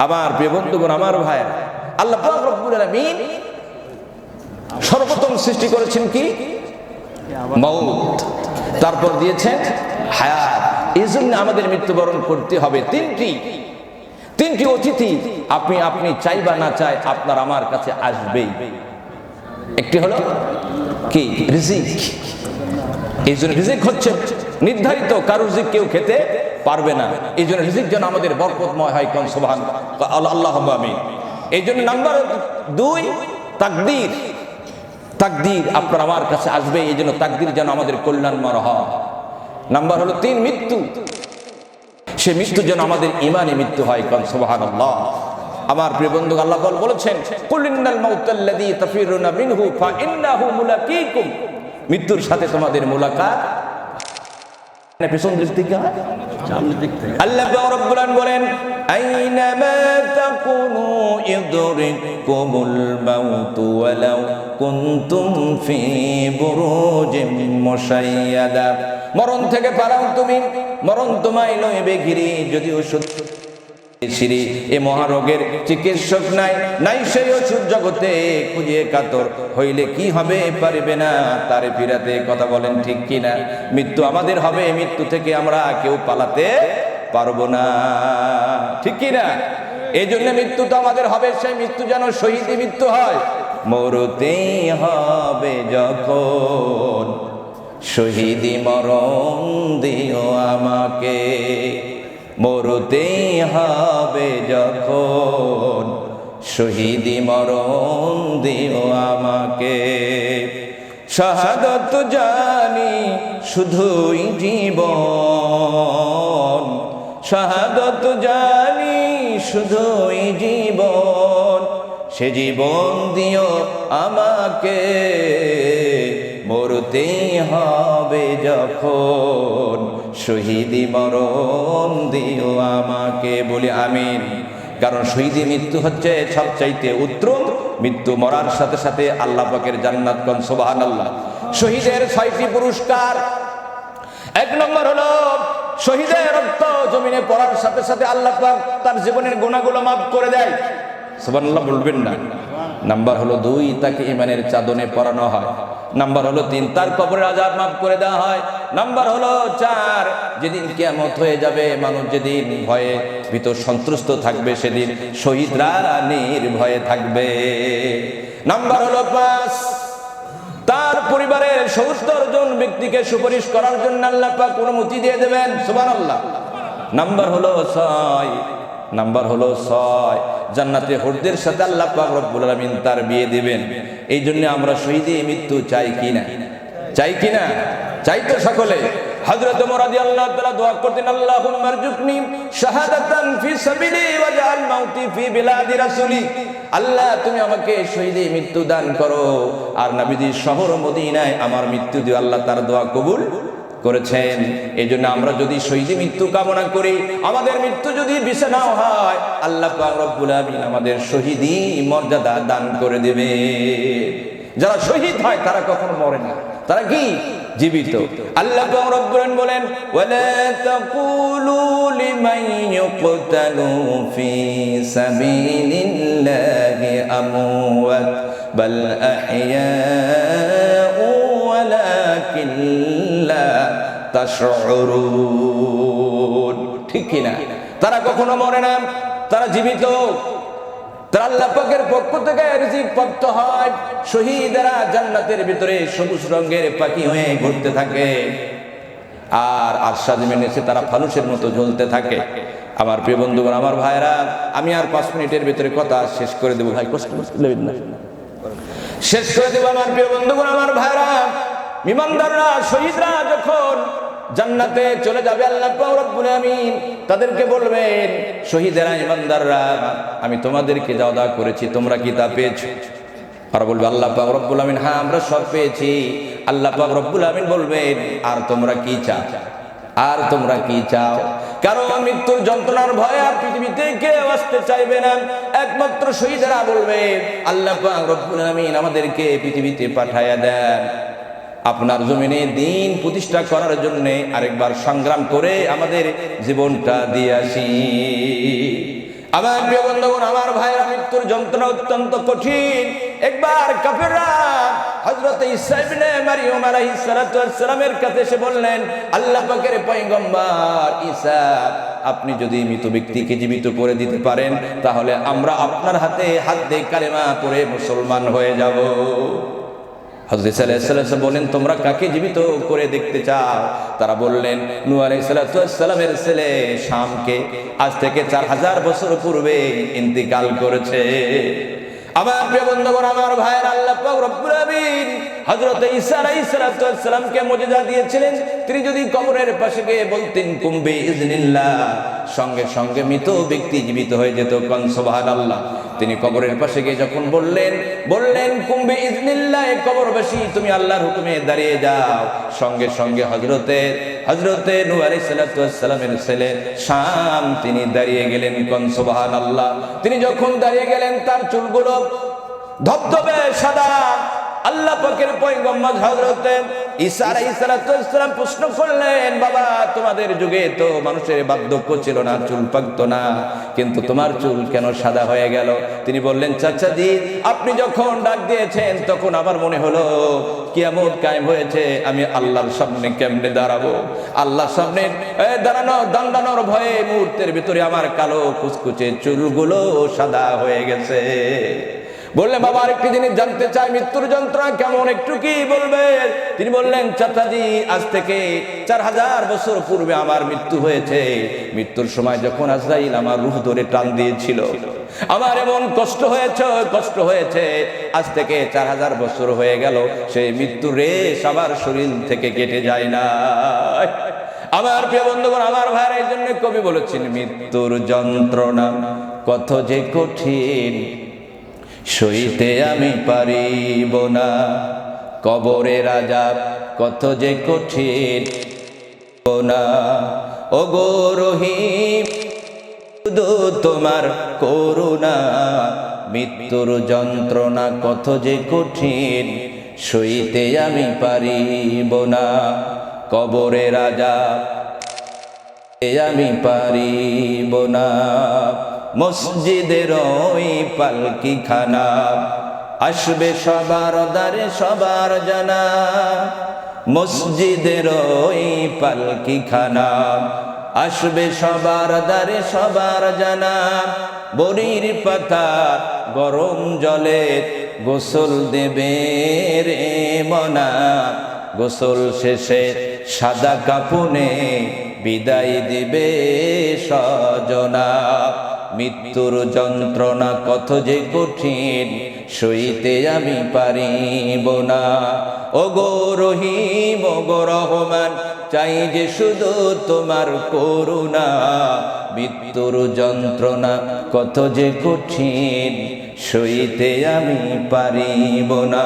আমার প্রিয় বন্ধুগণ, আমার ভাই, আল্লাহ পাক রব্বুল আলামিন সর্বপ্রথম সৃষ্টি করেছেন কি? মউত। তারপর দিয়েছেন হায়াত। এই জন্য আমাদের মৃত্যুবরণ করতে হবে। তিনটি অতিথি আপনি চাই বা না চাই আপনার আমার কাছে আসবেই। একটি হলো কি? রিজিক। এই জন্য রিজিক হচ্ছে নির্ধারিত, কারো রিজিক কেউ খেতে পারবে না। এই জন্য রিজিক যেন আমাদের বরকতময় হয়। কোন সুবহানাল্লাহ, আল্লাহুম্মা আমিন। এই জন্য নাম্বার 2 তাকদীর। তাকদীর আপনার আমার কাছে আসবে, এই জন্য তাকদীর যেন আমাদের কল্যাণময় হয়। নাম্বার হলো 3 মৃত্যু। সে মৃত্যু যেন আমাদের ঈমানে মৃত্যু হয়। কোন সুবহানাল্লাহ। আমার প্রিয় বন্ধু, আল্লাহ বলেছেন কুল ইন্নাল মাউতাল্লাযী তাফিরুনা মিনহু ফাইন্নাহু মুলাকীকুম। মৃত্যুর সাথে তোমাদের মুলাকাত পেছন দিক থেকে হয়, সামনের দিক থেকে। আল্লাহ রাব্বুল আলামিন বলেন আইনামা তাকুনু ইদরিকুমুল মাউতু ওয়ালাউ কুনতুম ফি বুরুজিম মুশাইয়াদা। মরণ থেকে পালাও তুমি, মরণ তোমায় লইবে ঘিরে। যদিও সিঁড়ি এ মহারোগের চিকিৎসক নাই সেই ওষুধ জগতে, খুঁজে কাতর হইলে কি হবে পারিবে না তারে ফিরাতে। কথা বলেন ঠিক কিনা? মৃত্যু আমাদের হবে, মৃত্যু থেকে আমরা কেউ পালাতে পারবো না, ঠিক কিনা? এই জন্য মৃত্যু তো আমাদের হবে, সেই মৃত্যু যেন শহীদি মৃত্যু হয়। মরতেই হবে যখন শহীদি মরণ দিও আমাকে। মরতেই হবে যখন শহীদি মরণ দিও আমাকে। শাহাদাত জানি শুধুই জীবন, শাহাদাত জানি শুধুই জীবন। সে জীবন দিও আমাকে, মরতেই হবে যখন শহীদি মরণ দিও আমাকে। বলি আমিন। কারণ শহীদি মৃত্যু হচ্ছে সবচাইতে উত্তম মৃত্যু। মরার সাথে সাথে আল্লাহ পাকের জান্নাত। কোন সুবহানাল্লাহ। শহীদের 6টি পুরস্কার। 1 নম্বর হলো শহীদের রক্ত জমিনে পড়ার সাথে সাথে আল্লাহ পাক তার জীবনের গুনাহগুলো মাফ করে দেয়। সুবহানাল্লাহ বলবেন না? নাম্বার হলো 2 তাকে ঈমানের চাদরে পরানো হয়। নাম্বার হলো 3 তার কবরের আযাব মাফ করে দেওয়া হয়। নাম্বার হলো 4 যেদিন কিয়ামত হয়ে যাবে, মানুষ যেদিন ভয়ে ভীত সন্ত্রস্ত থাকবে, সেদিন শহীদরা নির্ভয়ে থাকবে। নাম্বার হলো 5 তার পরিবারের 70 জন ব্যক্তিকে সুপারিশ করার জন্য আল্লাহ পাক অনুমতি দিয়ে দেবেন। সুবহানাল্লাহ। নাম্বার হলো 6 জান্নাতে হুরদের সাথে আল্লাহ পাক রব্বুল আলামিন তার বিয়ে দিবেন। এই জন্য আমরা শহীদি মৃত্যু চাই কিনা? চাই কিনা? চাই তো সকলে। হযরত ওমর রাদিয়াল্লাহু তাআলা দোয়া করতেন, আল্লাহুম্মা রযুকনি শাহাদাতান ফি সাবিলি ওয়াজআল মাউতি ফি বিলাদি রাসূলি। আল্লাহ তুমি আমাকে শহীদি মৃত্যু দান করো, আর নবীজির শহর মদিনায় আমার মৃত্যু দিও। আল্লাহ তার দোয়া কবুল করেছেন। এই জন্য আমরা যদি শহীদি মৃত্যু কামনা করি, আমাদের মৃত্যু যদি বিছানাও হয়, আল্লাহ পাক রব্বুল আলামিন আমাদের শহীদি মর্যাদা দান করে দেবে। যারা শহীদ হয় তারা কখনো মরে না, তারা কি? জীবিত। আল্লাহ পাক রব্বুল আলামিন বলেন ওয়ালা তাকুলু লিমান ইউকতালু ফি সাবিলিল্লাহি আমওয়াত বাল আহইয়াউ ওয়ালাকিন লা তাশউরুন। ঠিক কিনা? তারা কখনো মরে না, তারা জীবিত। তারা আল্লাহ পাকের পক্ষ থেকে রিজিক প্রাপ্ত হয়। শহীদেরা জান্নাতের ভিতরে সবুজ রঙের পাখি হয়ে ঘুরতে থাকে, আর আরশাদের নিচে তারা ফানুসের মতো জ্বলতে থাকে। আমার প্রিয় বন্ধুগণ, আমার ভাইরা, আমি আর 5 মিনিটের ভিতরে কথা শেষ করে দেবো। ভাই কষ্ট নেবেন না, শেষ করে দেবো। আমার প্রিয় বন্ধুগণ, আমার ভাইরা, ঈমানদাররা, শহীদরা যখন জান্নাতে চলে যাবে, আল্লাহ পাক রব্বুল আমিন তাদেরকে বলবেন, শহীদেরা, ঈমানদাররা, আমি তোমাদেরকে যা ওয়াদা করেছি তোমরা কি তা পেয়েছো? আর বলবে আল্লাহ পাক রব্বুল আমিন, হ্যাঁ আমরা সব পেয়েছি। আল্লাহ পাক রব্বুল আমিন বলবেন, আর তোমরা কি চাও? আর তোমরা কি চাও? কারণ মৃত্যুর যন্ত্রণার ভয়ে আর পৃথিবীতে কেউ আসতে চাইবে না। একমাত্র শহীদেরা বলবে, আল্লাহ পাক রব্বুল আমিন আমাদেরকে পৃথিবীতে পাঠায়া দেন, আপনার জমিনে দিন প্রতিষ্ঠা করার জন্য আরেকবার সংগ্রাম করে আমাদের জীবনটা দিয়ে আসি। আমার প্রিয় বন্ধুগণ, আমার ভাইরা, মৃত্যুর যন্ত্রণা অত্যন্ত কঠিন। একবার কাফেররা হযরত ঈসা ইবনে মারইয়াম আলাইহিস সালাতু ওয়াস সালামের কাছে এসে বললেন, আল্লাহ পাকের পয়গম্বর ঈসা, আপনি যদি মৃত ব্যক্তিকে জীবিত করে দিতে পারেন তাহলে আমরা আপনার হাতে হাত দিয়ে কালেমা পড়ে মুসলমান হয়ে যাব। হযরত ঈসা আলাইহিস সালাম বলেন, তোমরা কাকে জীবিত করে দেখতে চাও? তারা বললেন, নূহ আলাইহিস সালামের ছেলে শামকে, আজ থেকে 4000 বছর পূর্বে ইন্তিকাল করেছে। আমার প্রিয় বন্ধুগণ, আমার ভাইয়ের, আল্লাহ পাক রব্বুল আমিন হযরত ঈসা আলাইহিস সালামকে মুজিজা দিয়েছিলেন। তিনি যদি কবরের পাশে গিয়ে বলতেন কুম বিইজনিল্লাহ, সঙ্গে সঙ্গে মৃত ব্যক্তি জীবিত হয়ে যেত। কোন সুবহানাল্লাহ। তিনি কবরের পাশে গিয়ে যখন বললেন কুম বিইজনিল্লাহ, কবরবাসী তুমি আল্লাহর হুকুমে দাঁড়িয়ে যাও, সঙ্গে সঙ্গে হযরতে নূহ আলাইহিস সালামের ছেলে শাম তিনি দাঁড়িয়ে গেলেন। কোন সুবহানাল্লাহ। তিনি যখন দাঁড়িয়ে গেলেন তার চুলগুলো ধবধবে সাদা। আল্লাহ পাকের পয়গম্বর হযরত ঈসা আলাইহিস সালাম প্রশ্ন করলেন, বাবা, তোমাদের যুগে তো মানুষের বার্ধক্য ছিল না, চুল পাকতো না, কিন্তু তোমার চুল কেন সাদা হয়ে গেল? তিনি বললেন, চাচাজি, আপনি যখন ডাক দিয়েছেন তখন আমার মনে হলো কিয়ামত কায়েম হয়েছে, আমি আল্লাহর সামনে কেমনে দাঁড়াবো? আল্লাহর সামনে দাঁড়ানোর ভয়ে মুহূর্তের ভিতরে আমার কালো কুচকুচে চুলগুলো সাদা হয়ে গেছে। বললেন, বাবা, আরেকটি জিনিস জানতে চাই, মৃত্যুর যন্ত্রণা কেমন, একটু কি বলবেন? তিনি বললেন, চাচাজি, আজ থেকে 4000 বছর পূর্বে আমার মৃত্যু হয়েছে। মৃত্যুর সময় যখন আজরাইল আমার রূহ ধরে টান দিয়েছিল, আমার এমন কষ্ট হয়েছে। আজ থেকে 4000 বছর হয়ে গেল, সেই মৃত্যুর রেশ আমার শরীর থেকে কেটে যায় না। আমার প্রিয় বন্ধুগণ, আমার ভাইয়ের, এই জন্য কবি বলেছেন, মৃত্যুর যন্ত্রণা কত যে কঠিন, সইতে আমি পারিব না, কবরের আযাব কত যে কঠিন না। ওগো রহিম, শুধু তোমার করুণা, মৃত্যুর যন্ত্রণা কত যে কঠিন, সইতে আমি পারিব না, কবরের আযাব আমি পারিব না। মসজিদের ওই পালকি খানা, আসবে সবার দ্বারে সবার জানা। মসজিদের ওই পালকি খানা, আসবে সবার দ্বারে সবার জানা। বড়ির পাতা গরম জলে গোসল দেবে রে মনা, গোসল শেষে সাদা কাফনে বিদায় দিবে স্বজনা। মৃত্যুর যন্ত্রণা কত যে কঠিন, সইতে আমি পারিব না। ওগো রহিম, ওগো রহমান, চাই যে শুধু তোমার করুণা, মৃত্যুর যন্ত্রণা কত যে কঠিন, সইতে আমি পারিব না।